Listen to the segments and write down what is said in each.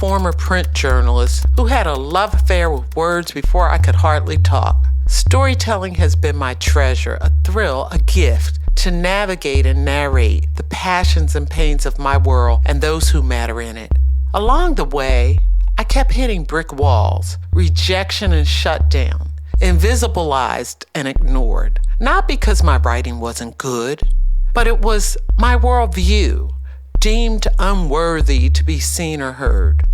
former print journalist who had a love affair with words before I could hardly talk. Storytelling has been my treasure, a thrill, a gift to navigate and narrate the passions and pains of my world and those who matter in it. Along the way, I kept hitting brick walls, rejection and shutdown, invisibilized and ignored. Not because my writing wasn't good, but it was my worldview, deemed unworthy to be seen or heard.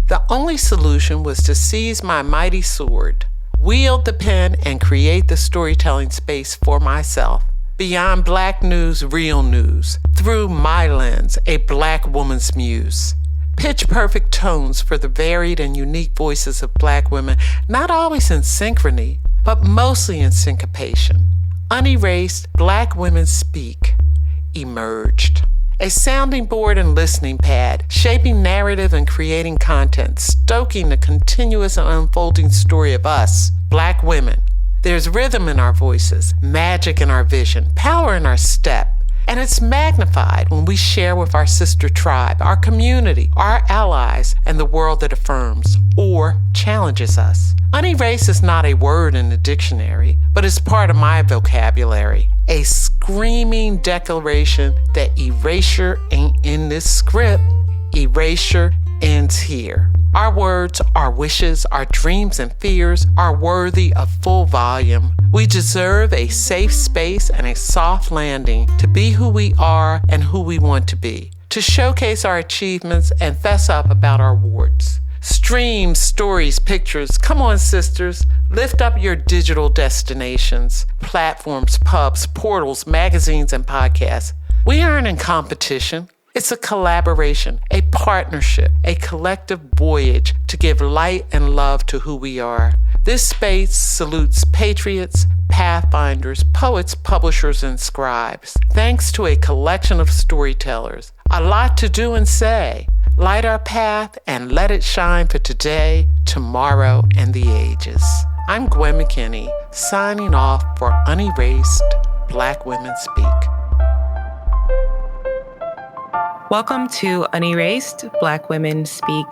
The only solution was to seize my mighty sword, wield the pen, and create the storytelling space for myself. Beyond Black news, real news. Through my lens, a Black woman's muse. Pitch-perfect tones for the varied and unique voices of Black women, not always in synchrony, but mostly in syncopation. Unerased, Black Women Speak emerged. A sounding board and listening pad, shaping narrative and creating content, stoking the continuous and unfolding story of us, Black women. There's rhythm in our voices, magic in our vision, power in our step. And it's magnified when we share with our sister tribe, our community, our allies, and the world that affirms or challenges us. Unerased is not a word in the dictionary, but it's part of my vocabulary. A screaming declaration that erasure ain't in this script. Erasure ends here. Our words, our wishes, our dreams and fears are worthy of full volume. We deserve a safe space and a soft landing to be who we are and who we want to be, to showcase our achievements and fess up about our warts. Streams, stories, pictures. Come on, sisters. Lift up your digital destinations, platforms, pubs, portals, magazines, and podcasts. We aren't in competition. It's a collaboration, a partnership, a collective voyage to give light and love to who we are. This space salutes patriots, pathfinders, poets, publishers, and scribes. Thanks to a collection of storytellers. A lot to do and say. Light our path and let it shine for today, tomorrow, and the ages. I'm Gwen McKinney, signing off for Unerased, Black Women Speak. Welcome to Unerased, Black Women Speak.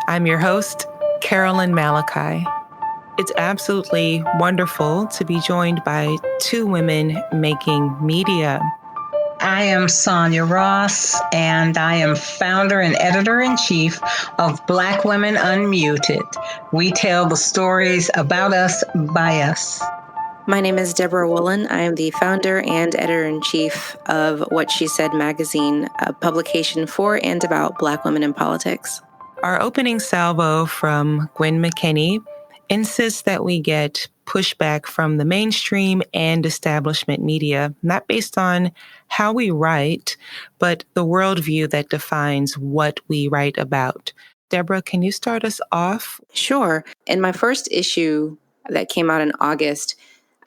I'm your host, Carolyn Malachi. It's absolutely wonderful to be joined by two women making media. I am Sonia Ross, and I am founder and editor-in-chief of Black Women Unmuted. We tell the stories about us by us. My name is Deborah Woolen. I am the founder and editor-in-chief of What She Said magazine, a publication for and about Black women in politics. Our opening salvo from Gwen McKinney insists that we get pushback from the mainstream and establishment media, not based on how we write, but the worldview that defines what we write about. Deborah, can you start us off? Sure. In my first issue that came out in August,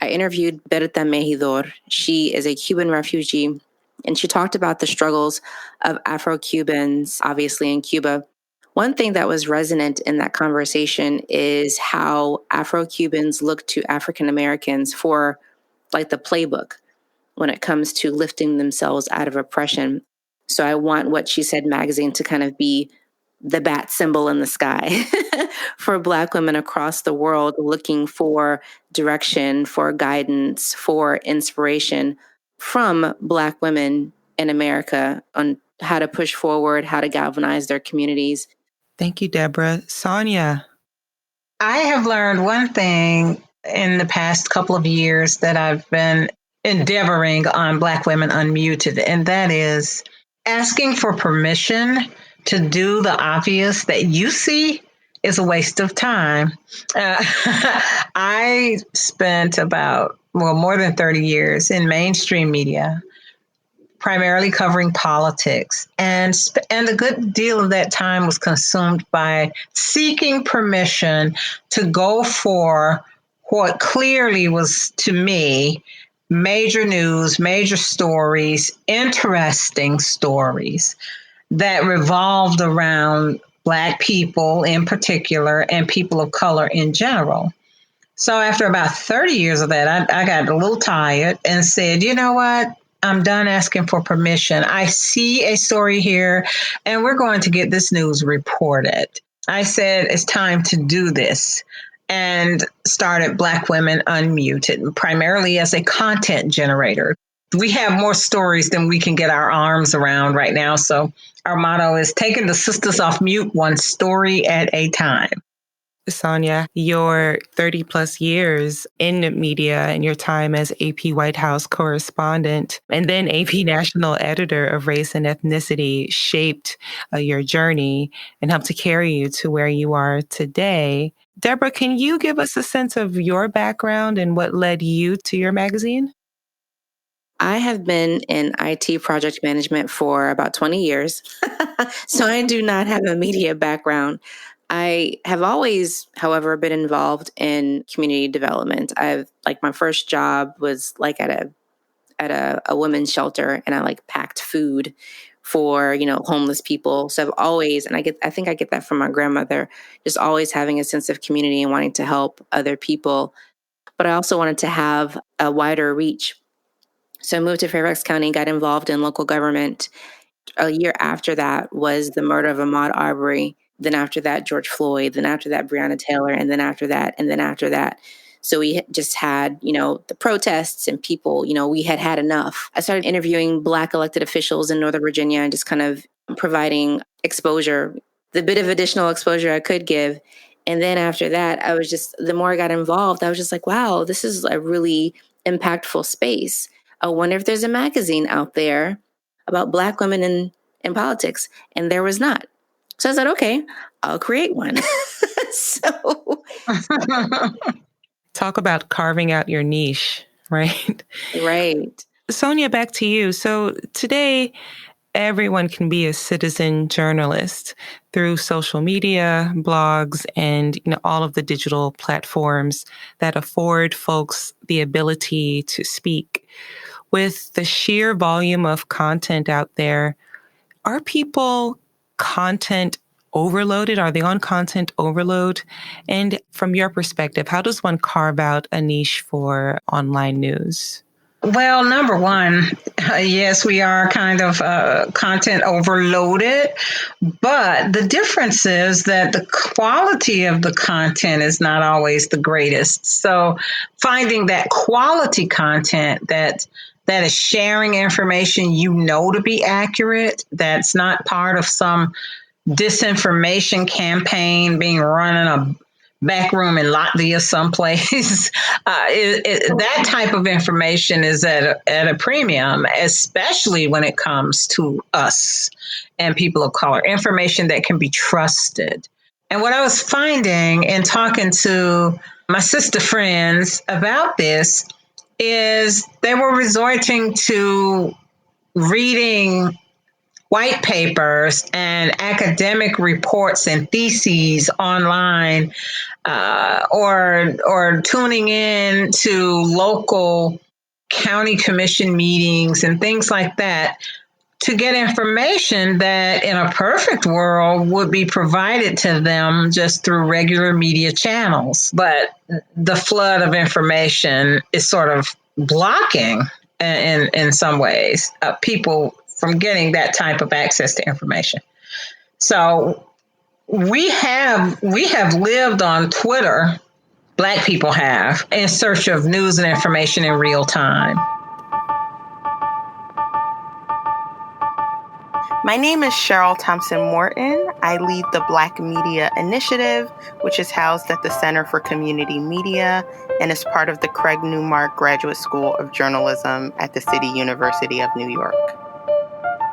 I interviewed Berta Mejidor. She is a Cuban refugee, and she talked about the struggles of Afro-Cubans, obviously in Cuba. One thing that was resonant in that conversation is how Afro-Cubans look to African Americans for like the playbook when it comes to lifting themselves out of oppression. So I want What She Said magazine to kind of be the bat symbol in the sky for Black women across the world looking for direction, for guidance, for inspiration from Black women in America on how to push forward, how to galvanize their communities. Thank you, Deborah. Sonia. I have learned one thing in the past couple of years that I've been endeavoring on Black Women Unmuted, and that is asking for permission to do the obvious that you see is a waste of time. I spent more than 30 years in mainstream media, primarily covering politics. And a good deal of that time was consumed by seeking permission to go for what clearly was, to me, major news, major stories, interesting stories that revolved around Black people in particular and people of color in general. So after about 30 years of that, I got a little tired and said, you know what? I'm done asking for permission. I see a story here and we're going to get this news reported. I said, it's time to do this, and started Black Women Unmuted, primarily as a content generator. We have more stories than we can get our arms around right now. So our motto is taking the sisters off mute, one story at a time. Sonia, your 30 plus years in media and your time as AP White House correspondent and then AP National Editor of Race and Ethnicity shaped your journey and helped to carry you to where you are today. Deborah, can you give us a sense of your background and what led you to your magazine? I have been in IT project management for about 20 years, so I do not have a media background. I have always, however, been involved in community development. My first job was at a women's shelter, and I packed food for, homeless people. So I've always, and I think I get that from my grandmother, just always having a sense of community and wanting to help other people. But I also wanted to have a wider reach. So I moved to Fairfax County, got involved in local government. A year after that was the murder of Ahmaud Arbery. Then after that, George Floyd. Then after that, Breonna Taylor. And then after that, and then after that. So we just had, the protests and people, we had enough. I started interviewing Black elected officials in Northern Virginia and just kind of providing exposure, the bit of additional exposure I could give. And then after that, the more I got involved, I was just like, wow, this is a really impactful space. I wonder if there's a magazine out there about Black women in politics. And there was not. So I said, okay, I'll create one. So talk about carving out your niche, right? Right. Sonia, back to you. So today, everyone can be a citizen journalist through social media, blogs, and all of the digital platforms that afford folks the ability to speak. With the sheer volume of content out there, are people content overloaded? Are they on content overload? And from your perspective, how does one carve out a niche for online news? Well, number one, yes, we are kind of content overloaded, but the difference is that the quality of the content is not always the greatest. So finding that quality content that is sharing information to be accurate, that's not part of some disinformation campaign being run in a back room in Latvia someplace. That type of information is at a premium, especially when it comes to us and people of color, information that can be trusted. And what I was finding in talking to my sister friends about this is they were resorting to reading white papers and academic reports and theses online, or tuning in to local county commission meetings and things like that to get information that in a perfect world would be provided to them just through regular media channels. But the flood of information is sort of blocking in some ways people from getting that type of access to information. So we have lived on Twitter, Black people have, in search of news and information in real time. My name is Cheryl Thompson-Morton. I lead the Black Media Initiative, which is housed at the Center for Community Media and is part of the Craig Newmark Graduate School of Journalism at the City University of New York.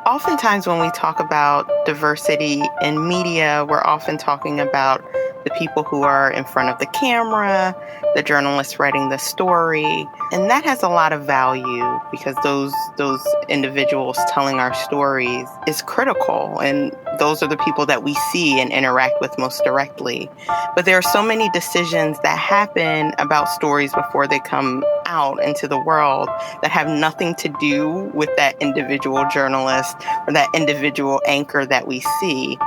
Oftentimes when we talk about diversity in media, we're often talking about the people who are in front of the camera, the journalists writing the story, and that has a lot of value because those individuals telling our stories is critical, and those are the people that we see and interact with most directly. But there are so many decisions that happen about stories before they come out into the world that have nothing to do with that individual journalist or that individual anchor that we see.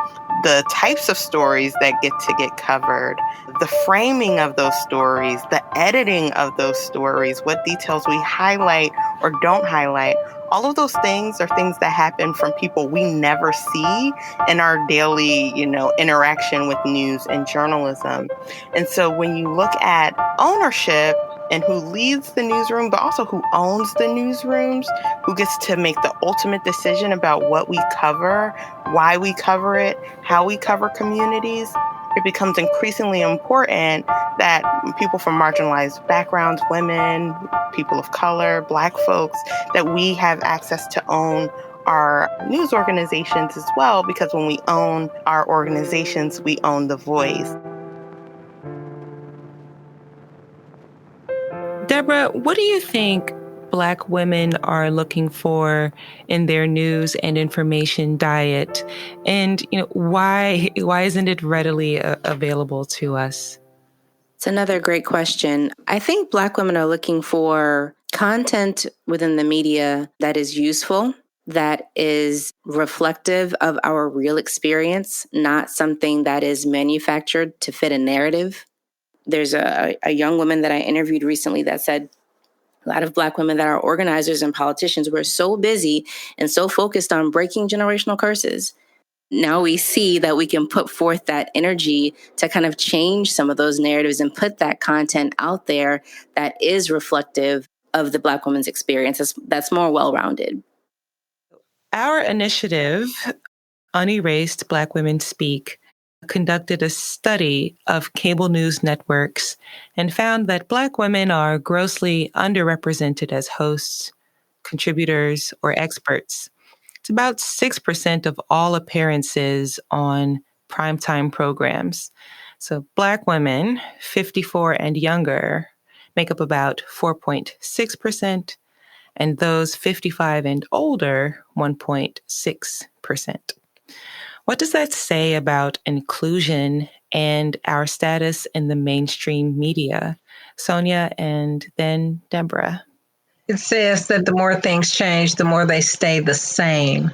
The types of stories that get covered, the framing of those stories, the editing of those stories, what details we highlight or don't highlight, All of those things are things that happen from people we never see in our daily, interaction with news and journalism. And so when you look at ownership and who leads the newsroom, but also who owns the newsrooms, who gets to make the ultimate decision about what we cover, why we cover it, how we cover communities, it becomes increasingly important that people from marginalized backgrounds, women, people of color, Black folks, that we have access to own our news organizations as well, because when we own our organizations, we own the voice. Deborah, what do you think Black women are looking for in their news and information diet? And why isn't it readily available to us? It's another great question. I think Black women are looking for content within the media that is useful, that is reflective of our real experience, not something that is manufactured to fit a narrative. There's a young woman that I interviewed recently that said a lot of Black women that are organizers and politicians were so busy and so focused on breaking generational curses. Now we see that we can put forth that energy to kind of change some of those narratives and put that content out there that is reflective of the Black woman's experience that's more well-rounded. Our initiative, Unerased Black Women Speak, conducted a study of cable news networks and found that Black women are grossly underrepresented as hosts, contributors, or experts. It's about 6% of all appearances on primetime programs. So Black women, 54 and younger, make up about 4.6%, and those 55 and older, 1.6%. What does that say about inclusion and our status in the mainstream media? Sonia and then Deborah. It says that the more things change, the more they stay the same.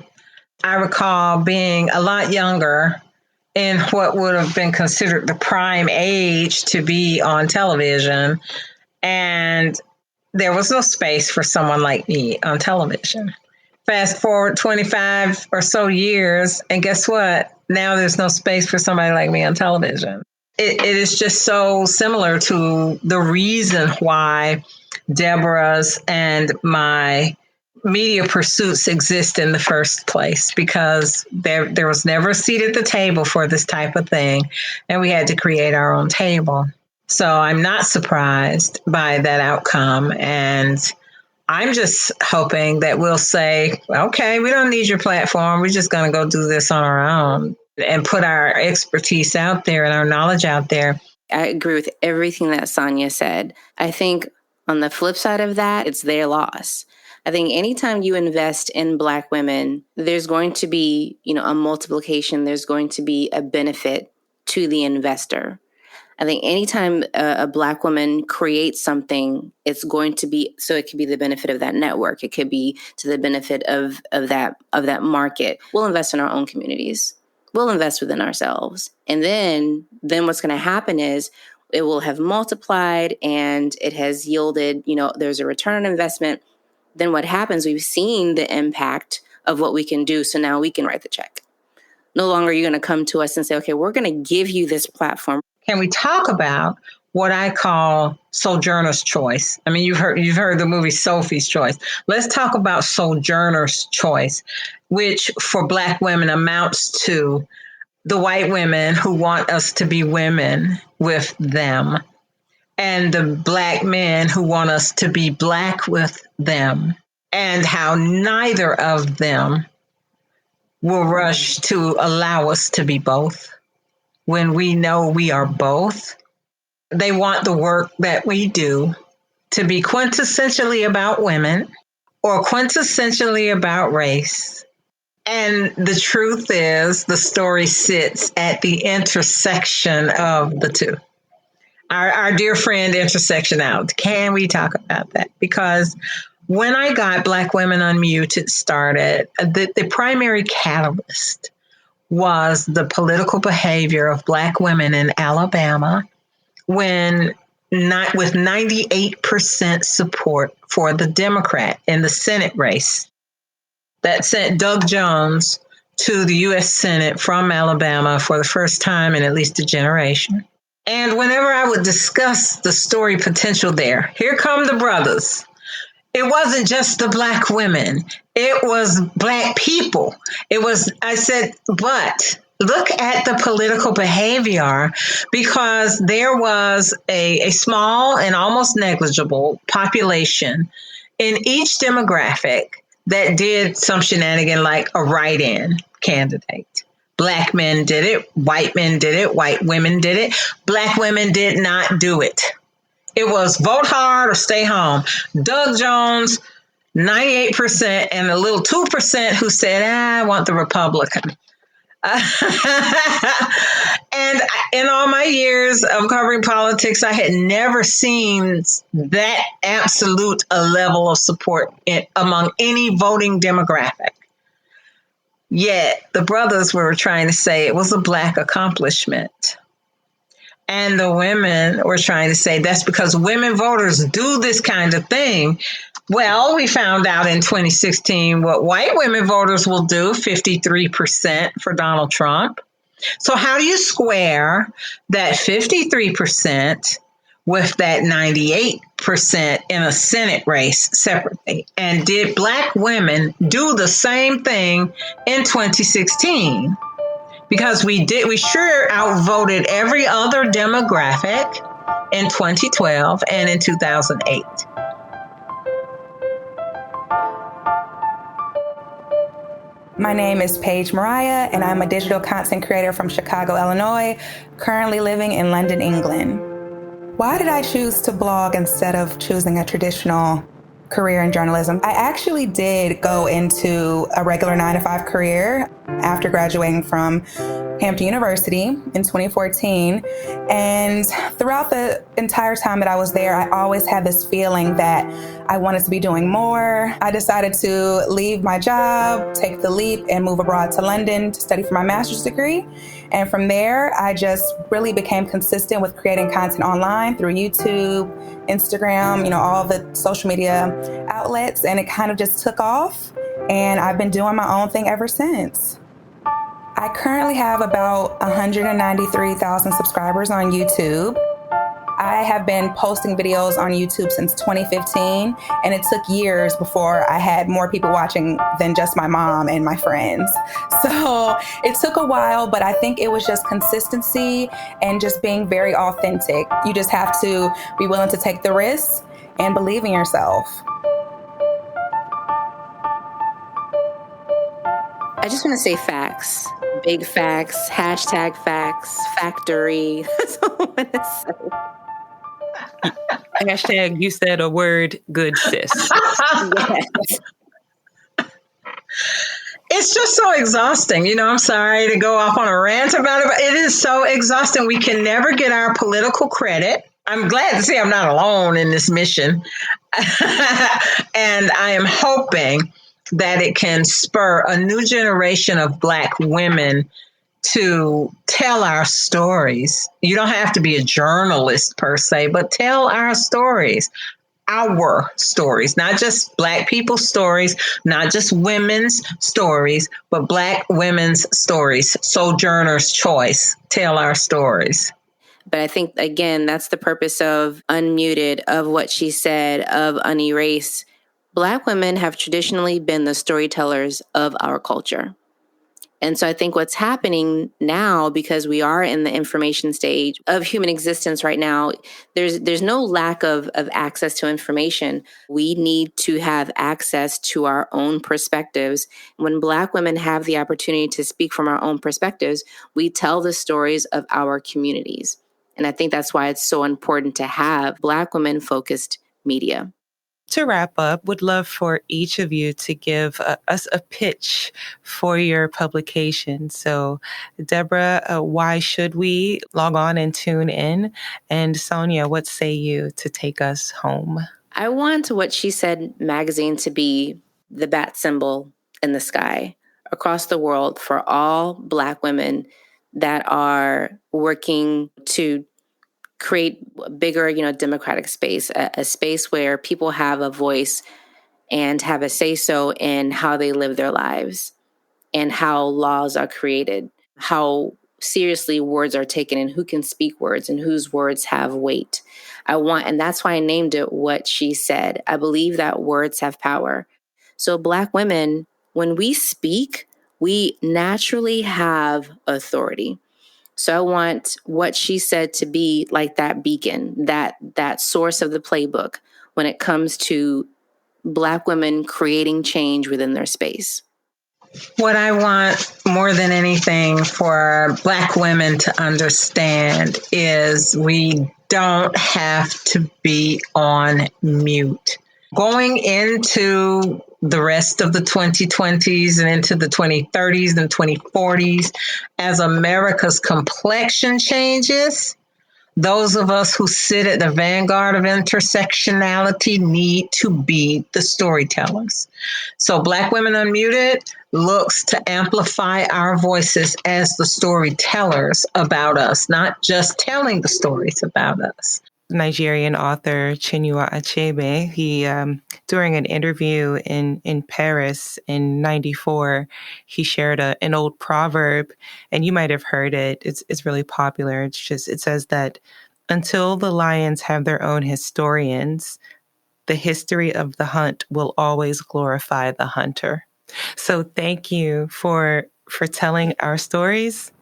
I recall being a lot younger in what would have been considered the prime age to be on television, and there was no space for someone like me on television. Fast forward 25 or so years, and guess what? Now there's no space for somebody like me on television. It is just so similar to the reason why Deborah's and my media pursuits exist in the first place, because there was never a seat at the table for this type of thing, and we had to create our own table. So I'm not surprised by that outcome, and I'm just hoping that we'll say, okay, we don't need your platform. We're just going to go do this on our own and put our expertise out there and our knowledge out there. I agree with everything that Sonia said. I think on the flip side of that, it's their loss. I think anytime you invest in Black women, there's going to be, a multiplication. There's going to be a benefit to the investor. I think anytime a Black woman creates something, it's going to be, so it could be the benefit of that network. It could be to the benefit of that market. We'll invest in our own communities. We'll invest within ourselves. And then what's going to happen is it will have multiplied and it has yielded, there's a return on investment. Then what happens, we've seen the impact of what we can do. So now we can write the check. No longer are you going to come to us and say, okay, we're going to give you this platform. Can we talk about what I call Sojourner's Choice? I mean, you've heard the movie Sophie's Choice. Let's talk about Sojourner's Choice, which for Black women amounts to the white women who want us to be women with them, and the Black men who want us to be Black with them, and how neither of them will rush to allow us to be both when we know we are both. They want the work that we do to be quintessentially about women or quintessentially about race. And the truth is, the story sits at the intersection of the two. Our dear friend, intersectionality. Can we talk about that? Because when I got Black Women Unmuted started, the primary catalyst was the political behavior of Black women in Alabama when not with 98% support for the Democrat in the Senate race. that sent Doug Jones to the U.S. Senate from Alabama for the first time in at least a generation. And whenever I would discuss the story potential there, here come the brothers. It wasn't just the Black women. It was Black people. I said, but look at the political behavior, because there was a small and almost negligible population in each demographic that did some shenanigan like a write-in candidate. Black men did it. White men did it. White women did it. Black women did not do it. It was vote hard or stay home. Doug Jones, 98%, and a little 2% who said, I want the Republican. And in all my years of covering politics, I had never seen that absolute a level of support among any voting demographic. Yet the brothers were trying to say it was a Black accomplishment. And the women were trying to say that's because women voters do this kind of thing. Well, we found out in 2016 what white women voters will do, 53% for Donald Trump. So how do you square that 53% with that 98% in a Senate race separately? And did Black women do the same thing in 2016? Because we sure outvoted every other demographic in 2012 and in 2008. My name is Paige Mariah, and I'm a digital content creator from Chicago, Illinois, currently living in London, England. Why did I choose to blog instead of choosing a traditional career in journalism? I actually did go into a regular 9-to-5 career after graduating from Hampton University in 2014. And throughout the entire time that I was there, I always had this feeling that I wanted to be doing more. I decided to leave my job, take the leap, and move abroad to London to study for my master's degree. And from there, I just really became consistent with creating content online through YouTube, Instagram, all the social media outlets. And it kind of just took off. And I've been doing my own thing ever since. I currently have about 193,000 subscribers on YouTube. I have been posting videos on YouTube since 2015, and it took years before I had more people watching than just my mom and my friends. So it took a while, but I think it was just consistency and just being very authentic. You just have to be willing to take the risks and believe in yourself. I just want to say facts. Big facts, hashtag facts, factory. That's all I want to say. Hashtag, you said a word, good sis. Yes. It's just so exhausting. I'm sorry to go off on a rant about it, but it is so exhausting. We can never get our political credit. I'm glad to see I'm not alone in this mission. And I am hoping that it can spur a new generation of Black women to tell our stories. You don't have to be a journalist per se, but tell our stories, not just Black people's stories, not just women's stories, but Black women's stories. Sojourner's Choice, tell our stories. But I think, again, that's the purpose of Unmuted, of what she said, of Unerased. Black women have traditionally been the storytellers of our culture. And so I think what's happening now, because we are in the information stage of human existence right now, there's no lack of access to information. We need to have access to our own perspectives. When Black women have the opportunity to speak from our own perspectives, we tell the stories of our communities. And I think that's why it's so important to have Black women-focused media. To wrap up, would love for each of you to give us a pitch for your publication. So, Deborah, why should we log on and tune in? And Sonia, what say you to take us home? I want What She Said magazine to be the bat symbol in the sky across the world for all Black women that are working to create a bigger, democratic space, a space where people have a voice and have a say-so in how they live their lives and how laws are created, how seriously words are taken and who can speak words and whose words have weight. And that's why I named it What She Said. I believe that words have power. So Black women, when we speak, we naturally have authority. So I want What She Said to be like that beacon, that source of the playbook when it comes to Black women creating change within their space. What I want more than anything for Black women to understand is we don't have to be on mute. Going into the rest of the 2020s and into the 2030s and 2040s, as America's complexion changes, those of us who sit at the vanguard of intersectionality need to be the storytellers. So Black Women Unmuted looks to amplify our voices as the storytellers about us, not just telling the stories about us. Nigerian author Chinua Achebe, he during an interview in Paris in '94, he shared an old proverb, and you might have heard it. It's really popular. It says that until the lions have their own historians, the history of the hunt will always glorify the hunter. So thank you for telling our stories.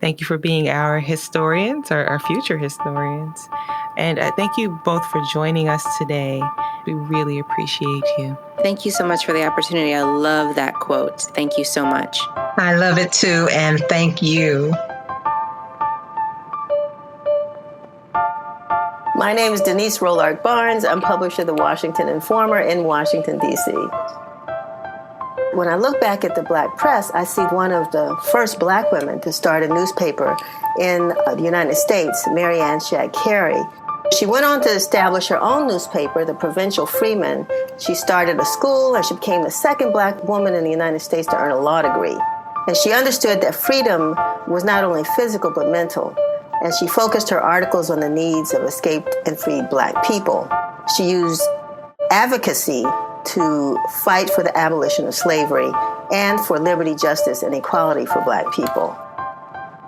Thank you for being our historians, or our future historians. And thank you both for joining us today. We really appreciate you. Thank you so much for the opportunity. I love that quote. Thank you so much. I love it too, and thank you. My name is Denise Rollard Barnes. I'm publisher of the Washington Informer in Washington, D.C. When I look back at the Black press, I see one of the first Black women to start a newspaper in the United States, Mary Ann Shag Carey. She went on to establish her own newspaper, the Provincial Freeman. She started a school, and she became the second Black woman in the United States to earn a law degree. And she understood that freedom was not only physical but mental. And she focused her articles on the needs of escaped and freed Black people. She used advocacy to fight for the abolition of slavery and for liberty, justice, and equality for Black people.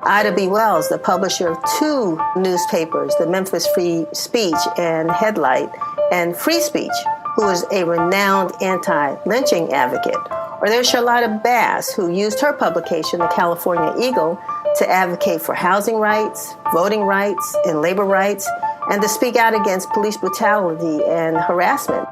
Ida B. Wells, the publisher of two newspapers, the Memphis Free Speech and Headlight, and Free Speech, who is a renowned anti-lynching advocate. Or there's Charlotta Bass, who used her publication, the California Eagle, to advocate for housing rights, voting rights, and labor rights, and to speak out against police brutality and harassment.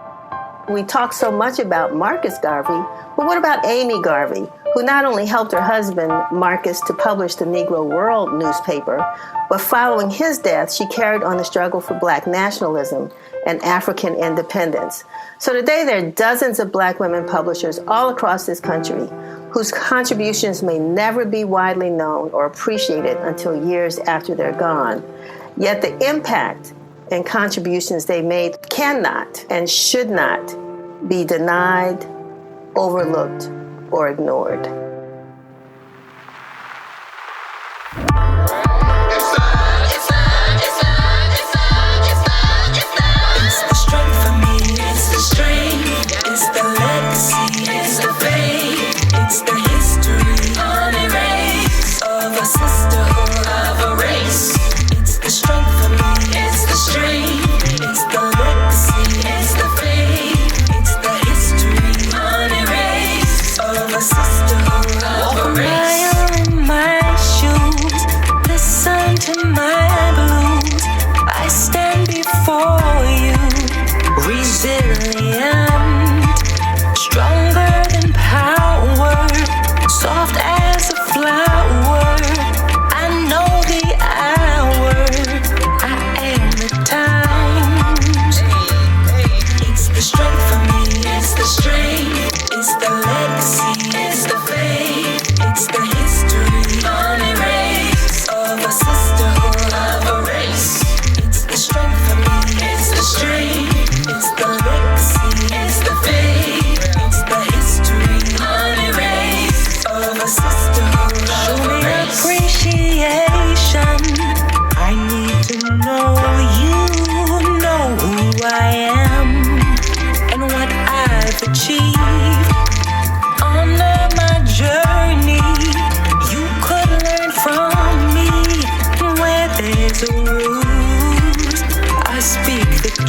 We talk so much about Marcus Garvey, but what about Amy Garvey, who not only helped her husband, Marcus, to publish the Negro World newspaper, but following his death, she carried on the struggle for Black nationalism and African independence. So today there are dozens of Black women publishers all across this country whose contributions may never be widely known or appreciated until years after they're gone. Yet the impact and contributions they made cannot and should not be denied, overlooked, or ignored. It's the strength for me, it's the strength, it's the legacy, it's the faith, it's the history, unerased, of a sisterhood, of a race. It's the strength for me, it's the strength, it's the legacy, it's the faith, it's the history, unerased, of a sisterhood.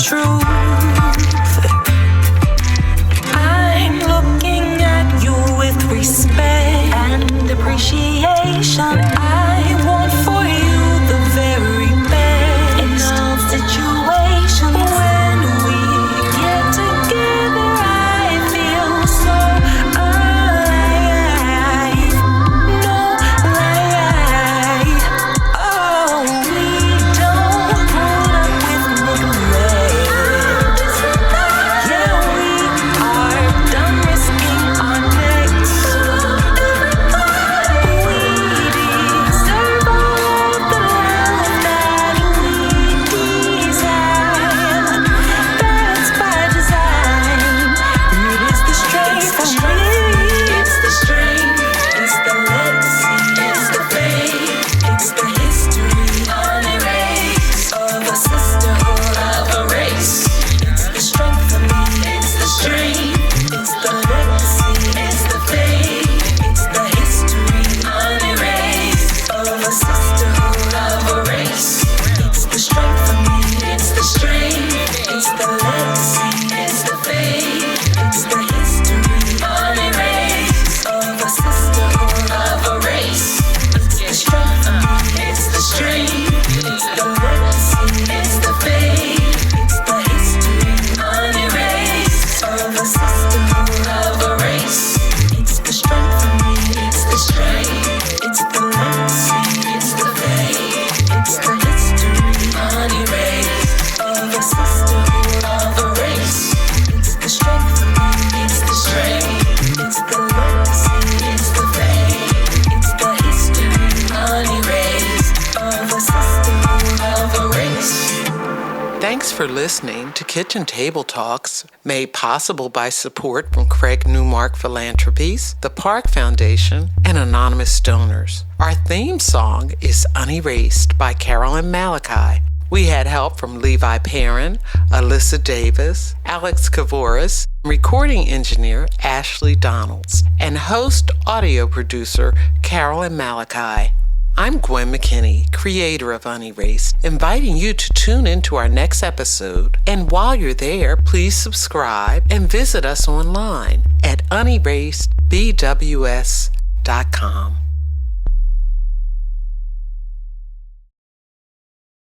truth. I'm looking at you with respect and appreciation. I want for you the very best in all situations. When we get together, I feel so alive. No lie. Oh, we don't put up with neglect. Yeah, we are done risking our necks. We deserve all of the love that we desire. That's by design. It is the strength from within. It's the strength. It's the legacy. It's the faith. It's the history unerased of a sisterhood of a race. It's the strength for me. It's the strength. It's the legacy. It's the faith. It's the history unerased of a sisterhood of a race. It's the strength for me. It's the strength. It's the legacy. It's the faith. It's the history unerased of a sisterhood of a race. It's the strength for me. It's the strength. It's the legacy. It's the faith. It's the history unerased of a sisterhood of a race. It's the strength for me. It's the strength. It's the legacy. It's the faith. It's the history unerased of a sisterhood of a race. It's the strength for me. It's the strength. It's the legacy. It's the faith. It's the history unerased of a sisterhood of a race. Thanks for listening to Kitchen Table Talks, made possible by support from Craig Newmark Philanthropies, the Park Foundation, and anonymous donors. Our theme song is Unerased by Carolyn Malachi. We had help from Levi Perrin, Alyssa Davis, Alex Kavoris, recording engineer Ashley Donalds, and host audio producer Carolyn Malachi. I'm Gwen McKinney, creator of Unerased, inviting you to tune into our next episode. And while you're there, please subscribe and visit us online at uneраsedbws.com.